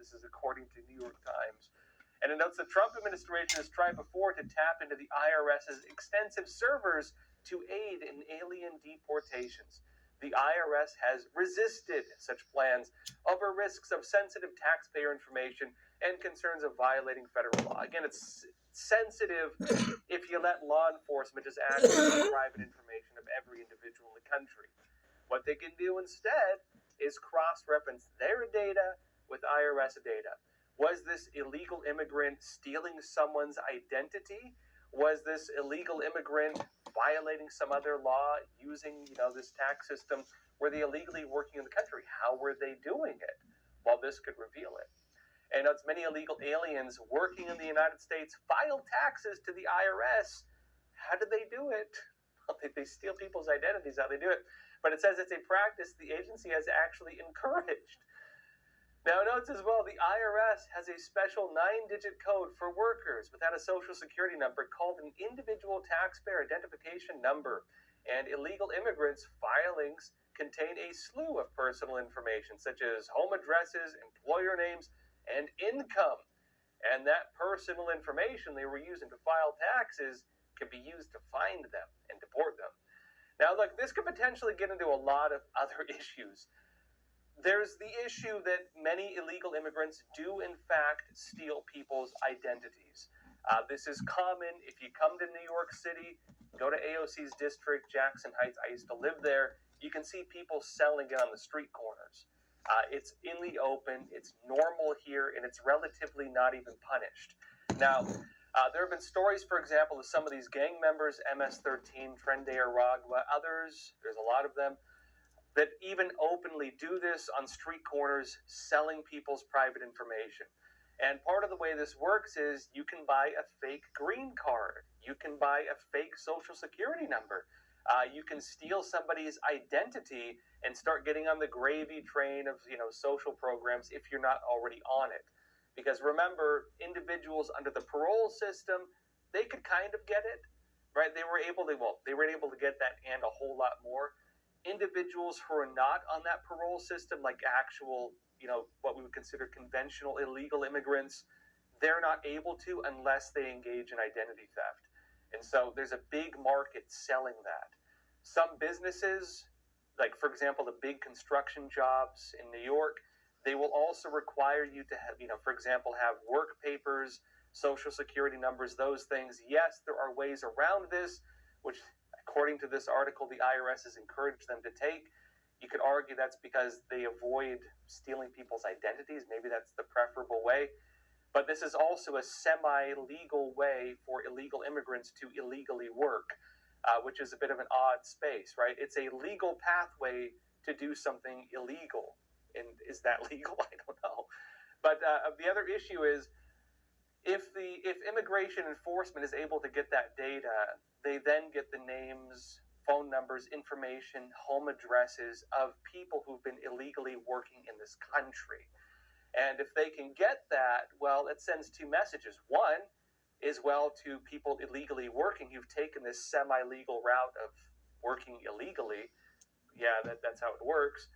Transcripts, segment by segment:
This is according to New York Times. And it notes the Trump administration has tried before to tap into the IRS's extensive servers to aid in alien deportations. The IRS has resisted such plans over risks of sensitive taxpayer information and concerns of violating federal law. Again, it's sensitive if you let law enforcement just access the private information of every individual in the country. What they can do instead is cross-reference their data with IRS data. Was this illegal immigrant stealing someone's identity? Was this illegal immigrant violating some other law using, this tax system? Were they illegally working in the country? How were they doing it? Well, this could reveal it. And it's many illegal aliens working in the United States file taxes to the IRS. How do they do it? Well, they steal people's identities, how they do it. But it says it's a practice the agency has actually encouraged. Now, it notes as well, the IRS has a special 9-digit code for workers without a social security number called an individual taxpayer identification number. And illegal immigrants' filings contain a slew of personal information, such as home addresses, employer names, and income. And that personal information they were using to file taxes could be used to find them and deport them. Now, look, this could potentially get into a lot of other issues. There's the issue that many illegal immigrants do, in fact, steal people's identities. This is common. If you come to New York City, go to AOC's district, Jackson Heights. I used to live there. You can see people selling it on the street corners. It's in the open. It's normal here, and it's relatively not even punished. Now, there have been stories, for example, of some of these gang members, MS-13, Trende Aragua, others, there's a lot of them, that even openly do this on street corners, selling people's private information. And part of the way this works is you can buy a fake green card. You can buy a fake social security number. You can steal somebody's identity and start getting on the gravy train of, social programs if you're not already on it. Because remember, individuals under the parole system, they could kind of get it, right? They were able to get that and a whole lot more. Individuals who are not on that parole system, like actual, what we would consider conventional illegal immigrants, they're not able to unless they engage in identity theft. And so there's a big market selling that. Some businesses, like, for example, the big construction jobs in New York, they will also require you to have, for example, have work papers, social security numbers, those things. Yes, there are ways around this, which, according to this article, the IRS has encouraged them to take. You could argue that's because they avoid stealing people's identities. Maybe that's the preferable way. But this is also a semi-legal way for illegal immigrants to illegally work, which is a bit of an odd space, right? It's a legal pathway to do something illegal. And is that legal? I don't know. But the other issue is if immigration enforcement is able to get that data, they then get the names, phone numbers, information, home addresses of people who've been illegally working in this country. And if they can get that, well, it sends two messages. One is, well, to people illegally working who've taken this semi-legal route of working illegally. Yeah, that's how it works.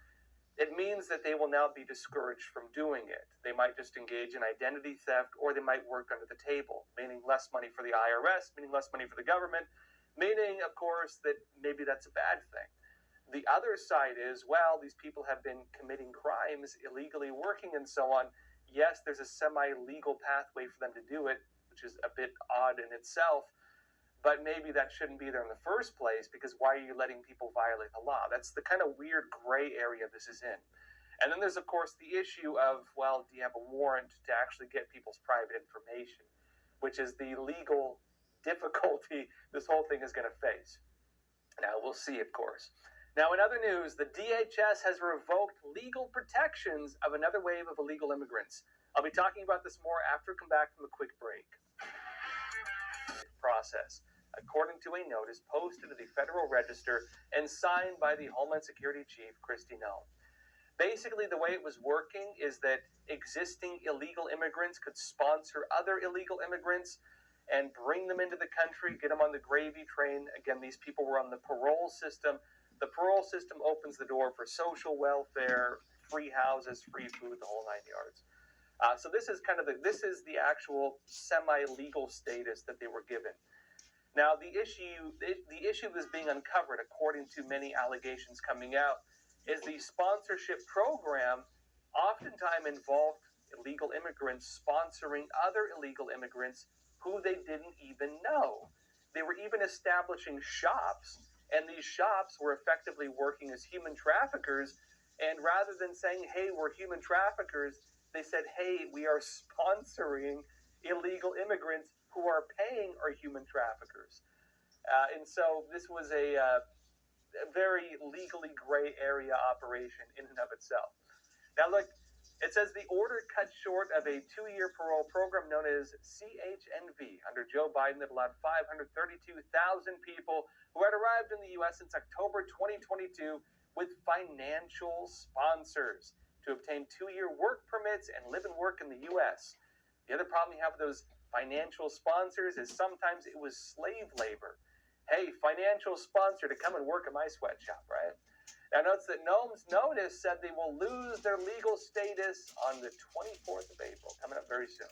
It means that they will now be discouraged from doing it. They might just engage in identity theft, or they might work under the table, meaning less money for the IRS, meaning less money for the government, meaning, of course, that maybe that's a bad thing. The other side is, well, these people have been committing crimes, illegally working, and so on. Yes, there's a semi-legal pathway for them to do it, which is a bit odd in itself, but maybe that shouldn't be there in the first place, because why are you letting people violate the law? That's the kind of weird gray area this is in. And then there's, of course, the issue of, well, do you have a warrant to actually get people's private information, which is the legal difficulty this whole thing is going to face. Now, we'll see, of course. Now, in other news, the DHS has revoked legal protections of another wave of illegal immigrants. I'll be talking about this more after we come back from a quick break. Process, according to a notice posted to the Federal Register and signed by the Homeland Security Chief, Kristi Noem. Basically, the way it was working is that existing illegal immigrants could sponsor other illegal immigrants and bring them into the country, get them on the gravy train. Again, these people were on the parole system. The parole system opens the door for social welfare, free houses, free food, the whole 9 yards. So this is the actual semi-legal status that they were given. Now the issue that's being uncovered, according to many allegations coming out, is the sponsorship program oftentimes involved illegal immigrants sponsoring other illegal immigrants who they didn't even know. They were even establishing shops, and these shops were effectively working as human traffickers. And rather than saying, hey, we're human traffickers, they said, hey, we are sponsoring illegal immigrants who are paying our human traffickers. And so this was a very legally gray area operation in and of itself. Now, look, it says the order cut short of a 2-year parole program known as CHNV under Joe Biden that allowed 532,000 people who had arrived in the U.S. since October 2022 with financial sponsors to obtain 2-year work permits and live and work in the U.S. The other problem you have with those financial sponsors is sometimes it was slave labor. Hey, financial sponsor to come and work at my sweatshop, right? Now, notice that Noam's notice said they will lose their legal status on the 24th of April, coming up very soon.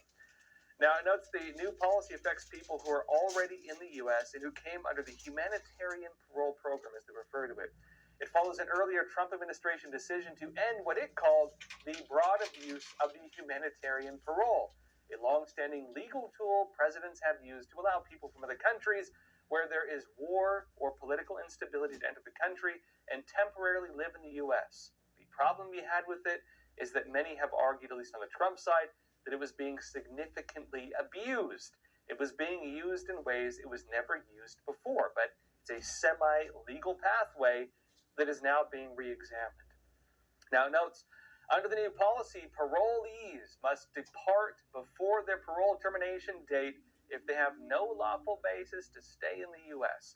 Now, it notes the new policy affects people who are already in the U.S. and who came under the humanitarian parole program, as they refer to it. It follows an earlier Trump administration decision to end what it called the broad abuse of the humanitarian parole, a long-standing legal tool presidents have used to allow people from other countries where there is war or political instability to enter the country and temporarily live in the U.S. The problem we had with it is that many have argued, at least on the Trump side, that it was being significantly abused. It was being used in ways it was never used before, but it's a semi-legal pathway that is now being re-examined. Now, notes, under the new policy, parolees must depart before their parole termination date if they have no lawful basis to stay in the U.S.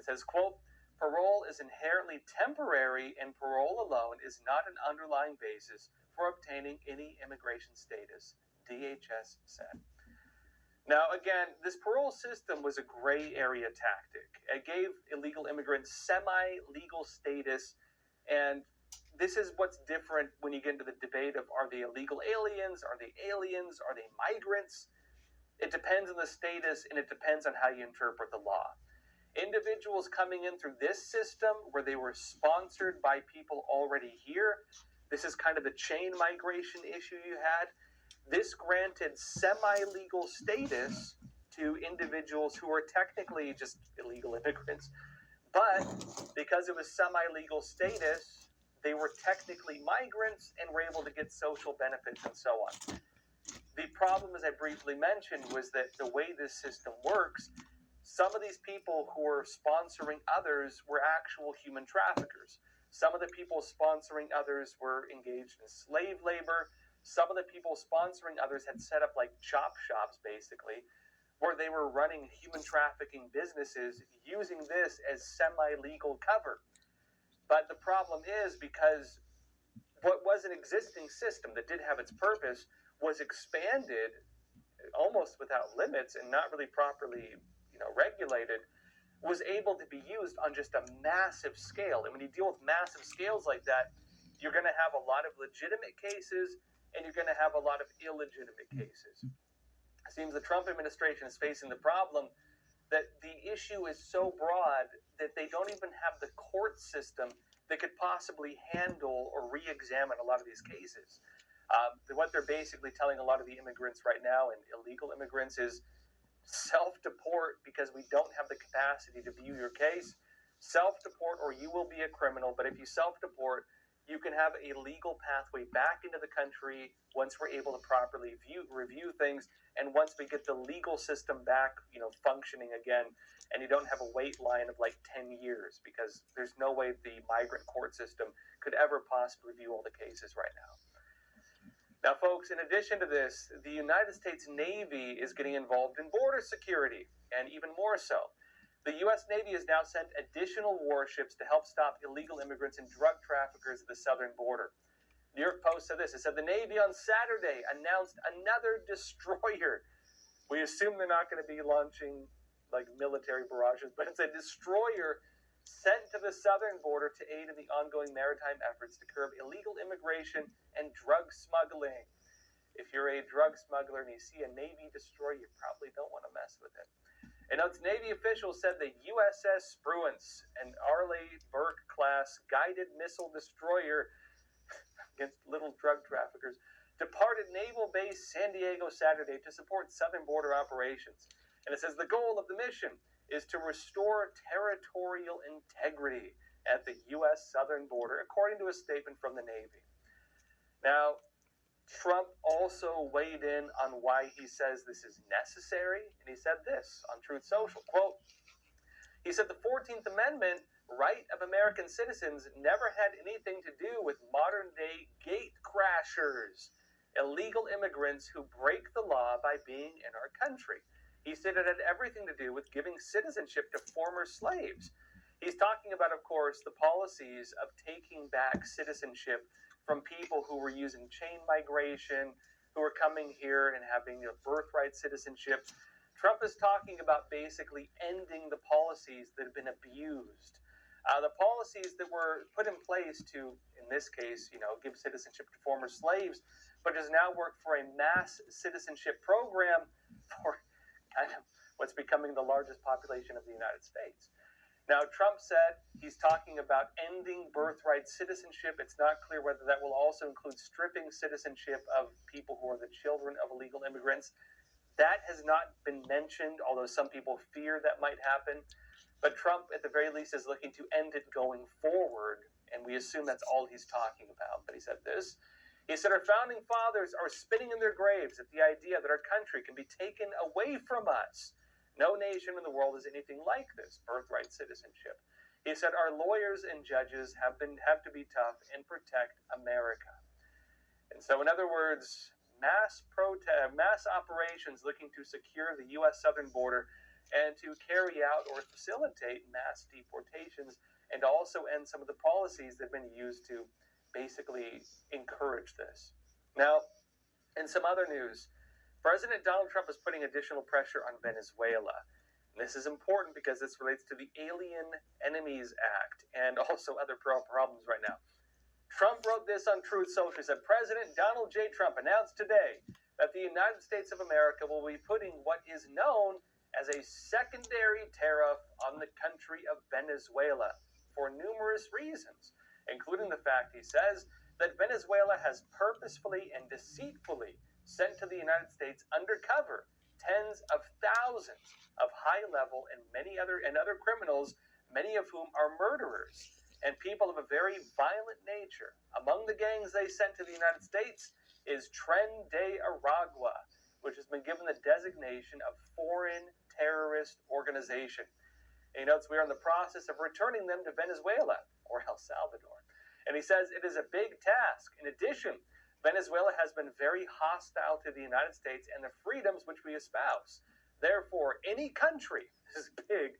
It says, quote, parole is inherently temporary and parole alone is not an underlying basis for obtaining any immigration status, DHS said. Now, again, this parole system was a gray area tactic. It gave illegal immigrants semi-legal status, and this is what's different when you get into the debate of are they illegal aliens, are they aliens, are they migrants? It depends on the status, and it depends on how you interpret the law. Individuals coming in through this system where they were sponsored by people already here, this is kind of the chain migration issue you had. This granted semi-legal status to individuals who are technically just illegal immigrants. But because it was semi-legal status, they were technically migrants and were able to get social benefits and so on. The problem, as I briefly mentioned, was that the way this system works, some of these people who were sponsoring others were actual human traffickers. Some of the people sponsoring others were engaged in slave labor. Some of the people sponsoring others had set up like chop shops, basically, where they were running human trafficking businesses using this as semi-legal cover. But the problem is because what was an existing system that did have its purpose was expanded almost without limits and not really properly, regulated, was able to be used on just a massive scale. And when you deal with massive scales like that, you're going to have a lot of legitimate cases and you're going to have a lot of illegitimate cases. It seems the Trump administration is facing the problem that the issue is so broad that they don't even have the court system that could possibly handle or re-examine a lot of these cases. What they're basically telling a lot of the immigrants right now, and illegal immigrants, is self-deport because we don't have the capacity to view your case. Self-deport or you will be a criminal, but if you self-deport, you can have a legal pathway back into the country once we're able to properly review things, and once we get the legal system back, functioning again, and you don't have a wait line of like 10 years, because there's no way the migrant court system could ever possibly view all the cases right now. Now, folks, in addition to this, the United States Navy is getting involved in border security, and even more so. The U.S. Navy has now sent additional warships to help stop illegal immigrants and drug traffickers at the southern border. New York Post said this. It said the Navy on Saturday announced another destroyer. We assume they're not going to be launching like military barrages, but it's a destroyer sent to the southern border to aid in the ongoing maritime efforts to curb illegal immigration and drug smuggling. If you're a drug smuggler and you see a Navy destroyer, you probably don't want to mess with it. And its Navy officials said the USS Spruance, an Arleigh Burke-class guided missile destroyer against little drug traffickers, departed Naval Base San Diego Saturday to support southern border operations. And it says the goal of the mission is to restore territorial integrity at the U.S. southern border, according to a statement from the Navy. Now, Trump also weighed in on why he says this is necessary, and he said this on Truth Social, quote, he said the 14th Amendment right of American citizens never had anything to do with modern-day gate crashers, illegal immigrants who break the law by being in our country. He said it had everything to do with giving citizenship to former slaves. He's talking about, of course, the policies of taking back citizenship from people who were using chain migration, who were coming here and having a birthright citizenship. Trump is talking about basically ending the policies that have been abused. The policies that were put in place to, in this case, give citizenship to former slaves, but does now work for a mass citizenship program for kind of what's becoming the largest population of the United States. Now, Trump said he's talking about ending birthright citizenship. It's not clear whether that will also include stripping citizenship of people who are the children of illegal immigrants. That has not been mentioned, although some people fear that might happen. But Trump, at the very least, is looking to end it going forward, and we assume that's all he's talking about. But he said this. He said, our founding fathers are spinning in their graves at the idea that our country can be taken away from us. No nation in the world is anything like this, birthright citizenship. He said, our lawyers and judges have to be tough and protect America. And so, in other words, mass operations looking to secure the U.S. southern border and to carry out or facilitate mass deportations, and also end some of the policies that have been used to basically encourage this. Now, in some other news, President Donald Trump is putting additional pressure on Venezuela. And this is important because this relates to the Alien Enemies Act and also other problems right now. Trump wrote this on Truth Social. He said, President Donald J. Trump announced today that the United States of America will be putting what is known as a secondary tariff on the country of Venezuela for numerous reasons, including the fact, he says, that Venezuela has purposefully and deceitfully sent to the United States undercover tens of thousands of high-level and other criminals, many of whom are murderers and people of a very violent nature. Among the gangs they sent to the United States is Tren de Aragua, which has been given the designation of foreign terrorist organization. And he notes we are in the process of returning them to Venezuela or El Salvador. And he says it is a big task. In addition, Venezuela has been very hostile to the United States and the freedoms which we espouse. Therefore, any country, this is big,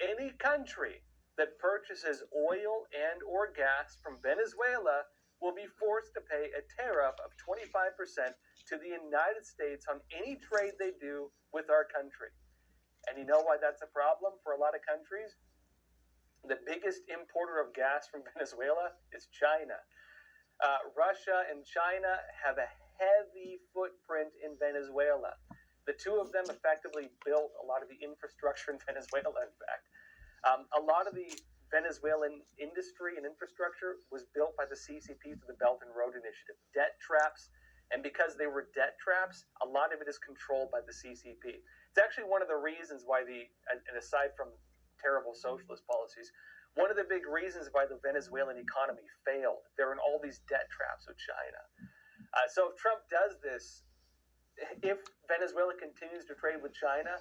any country that purchases oil and or gas from Venezuela will be forced to pay a tariff of 25% to the United States on any trade they do with our country. And you know why that's a problem for a lot of countries? The biggest importer of gas from Venezuela is China. Russia and China have a heavy footprint in Venezuela. The two of them effectively built a lot of the infrastructure in Venezuela, in fact. A lot of the Venezuelan industry and infrastructure was built by the CCP through the Belt and Road Initiative. Debt traps, and because they were debt traps, a lot of it is controlled by the CCP. It's actually one of the reasons why and aside from terrible socialist policies, one of the big reasons why the Venezuelan economy failed. They're in all these debt traps with China. So if Trump does this, if Venezuela continues to trade with China,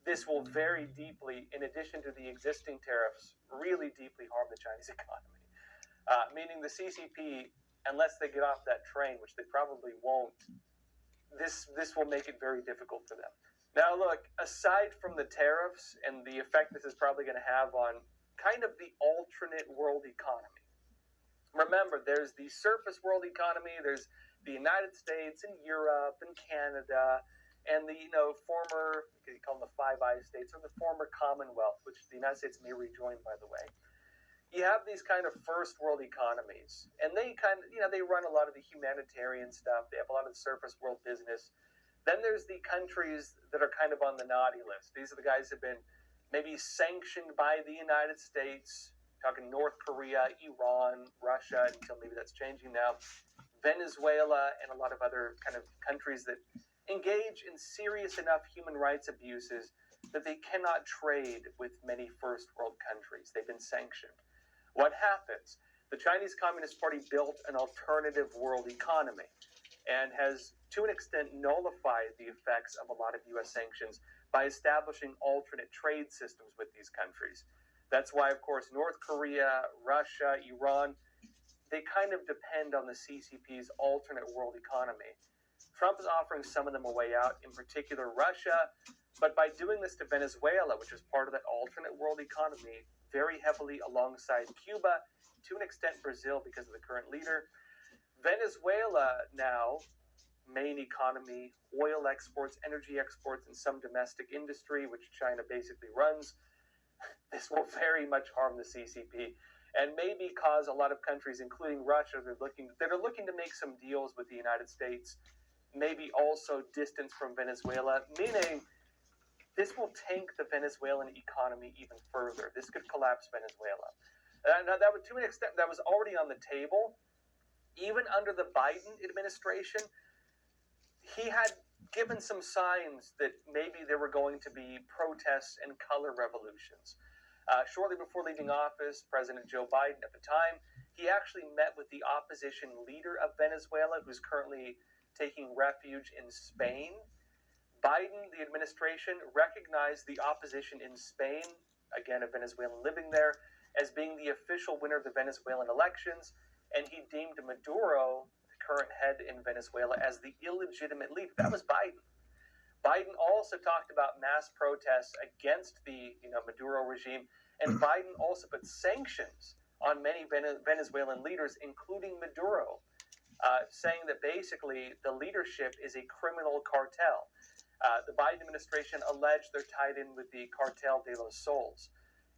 this will very deeply, in addition to the existing tariffs, really deeply harm the Chinese economy. Meaning the CCP, unless they get off that train, which they probably won't, this will make it very difficult for them. Now look, aside from the tariffs and the effect this is probably going to have on kind of the alternate world economy. Remember, there's the surface world economy, there's the United States and Europe and Canada, and the former, you call them the Five Eyes states, or the former Commonwealth, which the United States may rejoin, by the way. you have these kind of first world economies, and they kind of, they run a lot of the humanitarian stuff. They have a lot of the surface world business. Then there's the countries that are kind of on the naughty list. These are the guys that have been maybe sanctioned by the United States, talking North Korea, Iran, Russia, until maybe that's changing now, Venezuela, and a lot of other kind of countries that engage in serious enough human rights abuses that they cannot trade with many first world countries. They've been sanctioned. What happens? The Chinese Communist Party built an alternative world economy and has, to an extent, nullified the effects of a lot of U.S. sanctions by establishing alternate trade systems with these countries. That's why, of course, North Korea, Russia, Iran, they kind of depend on the CCP's alternate world economy. Trump is offering some of them a way out, in particular Russia, but by doing this to Venezuela, which is part of that alternate world economy, very heavily alongside Cuba, to an extent Brazil because of the current leader. Venezuela now, main economy, oil exports, energy exports, and some domestic industry, which China basically runs. This will very much harm the CCP and maybe cause a lot of countries, including Russia, that are looking to make some deals with the United States, maybe also distance from Venezuela, meaning this will tank the Venezuelan economy even further. This could collapse Venezuela. Now, that would, to an extent, that was already on the table. Even under the Biden administration, he had given some signs that maybe there were going to be protests and color revolutions. Shortly before leaving office, President Joe Biden at the time, he actually met with the opposition leader of Venezuela, who's currently taking refuge in Spain. Biden, the administration, recognized the opposition in Spain, again, a Venezuelan living there, as being the official winner of the Venezuelan elections, and he deemed Maduro, the current head in Venezuela, as the illegitimate leader. That was Biden. Biden also talked about mass protests against the Maduro regime, and Biden also put sanctions on many Venezuelan leaders, including Maduro, saying that basically the leadership is a criminal cartel. The Biden administration alleged they're tied in with the Cartel de los Sols.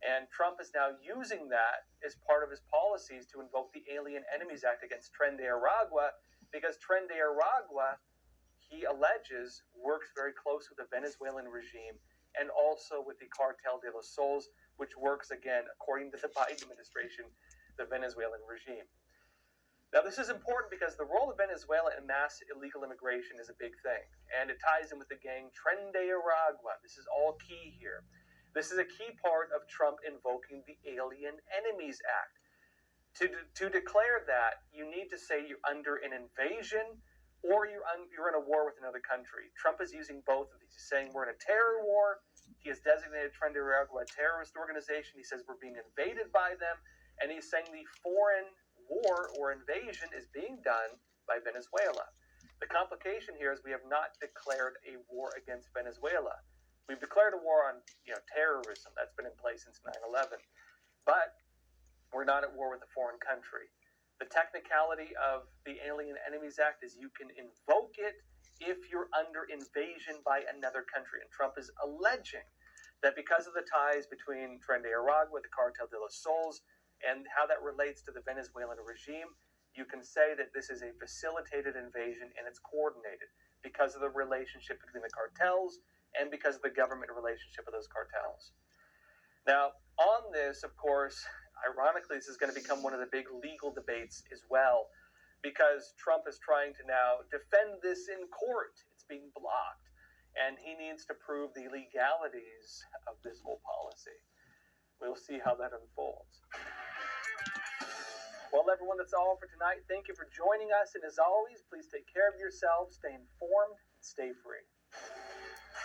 And Trump is now using that as part of his policies to invoke the Alien Enemies Act against Tren de Aragua, because Tren de Aragua, he alleges, works very close with the Venezuelan regime and also with the Cartel de los Sols, which works, again, according to the Biden administration, the Venezuelan regime. Now, this is important because the role of Venezuela in mass illegal immigration is a big thing, and it ties in with the gang Tren de Aragua. This is all key here. This is a key part of Trump invoking the Alien Enemies Act. To declare that, you need to say you're under an invasion or you're in a war with another country. Trump is using both of these. He's saying we're in a terror war. He has designated Tren de Aragua a terrorist organization. He says we're being invaded by them, and he's saying the foreign war or invasion is being done by Venezuela. The complication here is we have not declared a war against Venezuela. We've declared a war on terrorism. That's been in place since 9/11. But we're not at war with a foreign country. The technicality of the Alien Enemies Act is you can invoke it if you're under invasion by another country. And Trump is alleging that because of the ties between Tren de Aragua, the Cartel de los Sols, and how that relates to the Venezuelan regime, you can say that this is a facilitated invasion and it's coordinated because of the relationship between the cartels and because of the government relationship of those cartels. Now, on this, of course, ironically, this is going to become one of the big legal debates as well, because Trump is trying to now defend this in court. It's being blocked, and he needs to prove the legalities of this whole policy. We'll see how that unfolds. Well, everyone, that's all for tonight. Thank you for joining us, and as always, please take care of yourselves, stay informed, and stay free.